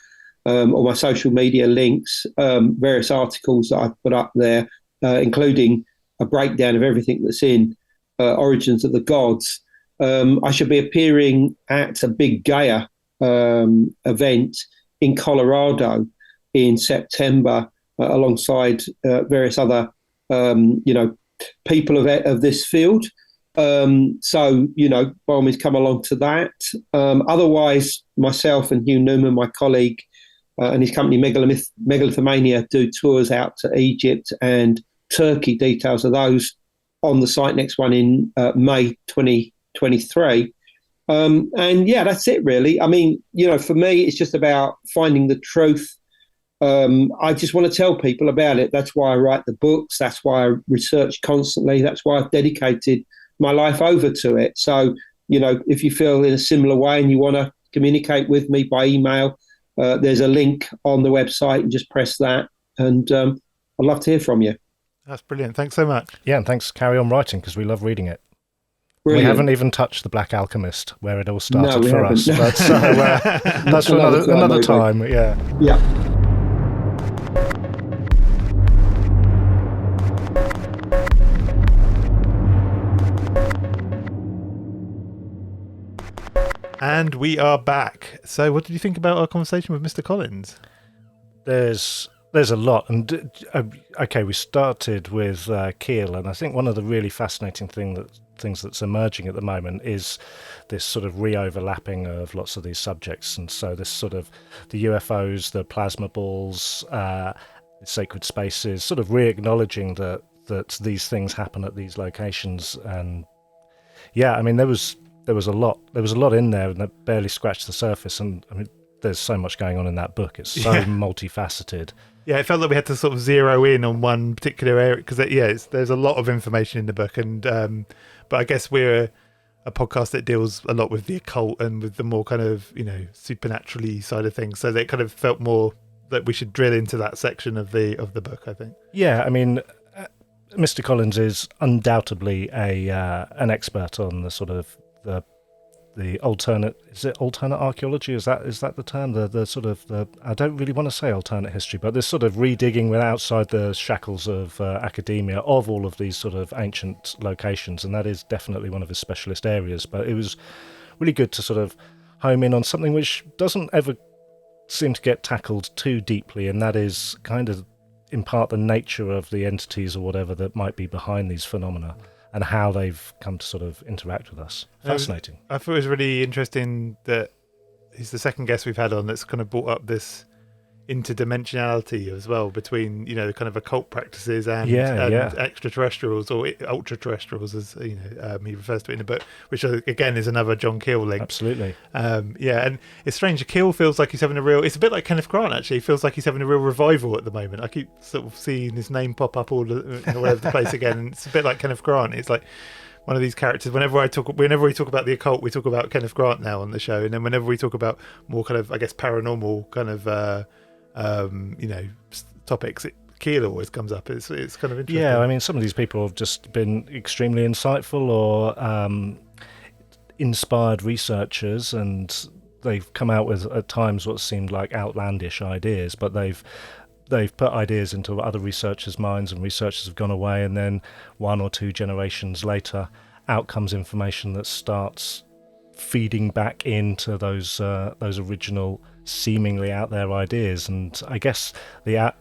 or my social media links, various articles that I've put up there, including a breakdown of everything that's in Origins of the Gods. I should be appearing at a big Gaia event in Colorado in September, alongside various other, people of this field. So, by all means, come along to that. Otherwise, myself and Hugh Newman, my colleague, and his company Megalithomania, do tours out to Egypt and Turkey. Details of those on the site. Next one in May 2023. And yeah, that's it really. I mean, for me, it's just about finding the truth. I just want to tell people about it. That's why I write the books. That's why I research constantly. That's why I've dedicated my life over to it. So, if you feel in a similar way and you want to communicate with me by email, there's a link on the website, and just press that. And I'd love to hear from you. That's brilliant. Thanks so much. Yeah, and thanks. Carry on writing, because we love reading it. Brilliant. We haven't even touched the Black Alchemist, where it all started for haven't. us. But, that's for another time. Yeah. Yeah. And we are back. So what did you think about our conversation with Mr. Collins? There's There's a lot, and okay, we started with Keel, and I think one of the really fascinating things that's emerging at the moment is this sort of re-overlapping of lots of these subjects, and so this sort of the UFOs, the plasma balls, sacred spaces, sort of re-acknowledging that these things happen at these locations, and yeah, I mean there was a lot in there, and that barely scratched the surface, and I mean there's so much going on in that book. It's so multifaceted. Yeah, it felt like we had to sort of zero in on one particular area because there's a lot of information in the book, and but I guess we're a podcast that deals a lot with the occult and with the more kind of supernaturally side of things. So it kind of felt more that we should drill into that section of the book, I think. Yeah, I mean, Mr. Collins is undoubtedly an expert on the sort of the alternate archaeology, is that the term, the sort of the, I don't really want to say alternate history, but this sort of redigging with outside the shackles of academia of all of these sort of ancient locations, and that is definitely one of his specialist areas. But it was really good to sort of home in on something which doesn't ever seem to get tackled too deeply, and that is kind of in part the nature of the entities or whatever that might be behind these phenomena, and how they've come to sort of interact with us. Fascinating. I thought it was really interesting that he's the second guest we've had on that's kind of brought up this interdimensionality as well between kind of occult practices and extraterrestrials or ultra terrestrials, as he refers to it in the book, which again is another John Keel link. Absolutely. And it's strange. Keel feels like he's having it's a bit like Kenneth Grant, actually. He feels like he's having a real revival at the moment. I keep sort of seeing his name pop up all over the place again, and it's a bit like Kenneth Grant. It's like one of these characters. Whenever we talk about the occult, we talk about Kenneth Grant now on the show, and then whenever we talk about more kind of, I guess, paranormal kind of topics, Keel always comes up. It's kind of interesting. Yeah, I mean, some of these people have just been extremely insightful or inspired researchers, and they've come out with at times what seemed like outlandish ideas, but they've put ideas into other researchers' minds, and researchers have gone away, and then 1 or 2 generations later, out comes information that starts feeding back into those original seemingly out there ideas. And I guess the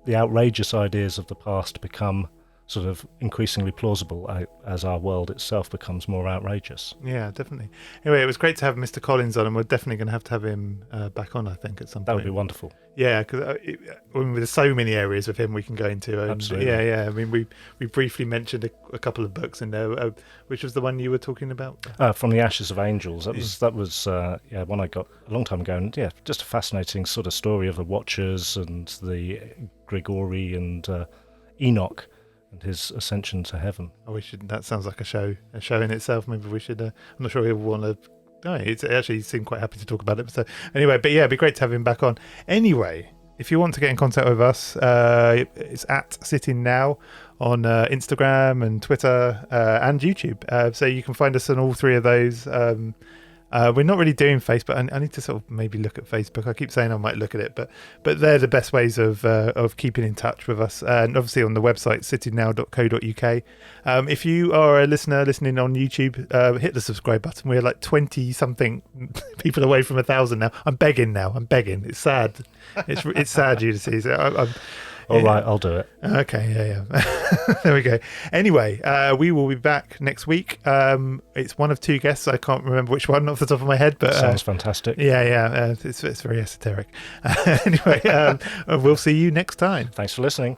outrageous ideas of the past become sort of increasingly plausible as our world itself becomes more outrageous. Yeah, definitely. Anyway, it was great to have Mr. Collins on, and we're definitely going to have him back on, I think, at some point. That would be wonderful. Yeah, because there's so many areas with him we can go into. And absolutely. Yeah. I mean, we briefly mentioned a couple of books in there. Which was the one you were talking about? From the Ashes of Angels. That was one I got a long time ago, and just a fascinating sort of story of the Watchers and the Grigori and Enoch and his ascension to heaven. Oh, we should. That sounds like a show in itself. Maybe we should. I'm not sure he'll want to. No, it actually seemed quite happy to talk about it. So anyway, but yeah, it'd be great to have him back on. Anyway, if you want to get in contact with us, it's at SittingNow on Instagram and Twitter and YouTube. So you can find us on all 3 of those. We're not really doing Facebook. I need to sort of maybe look at Facebook. I keep saying I might look at it, but they're the best ways of keeping in touch with us. And obviously on the website, sittingnow.co.uk. If you are a listener listening on YouTube, hit the subscribe button. We're like 20 something people away from 1,000 now. I'm begging. It's sad. It's sad, Ulysses. All right, I'll do it. Okay, yeah. There we go. Anyway, we will be back next week. It's one of 2 guests. I can't remember which one off the top of my head, but sounds fantastic. Yeah. It's very esoteric. Anyway, we'll see you next time. Thanks for listening.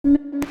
you.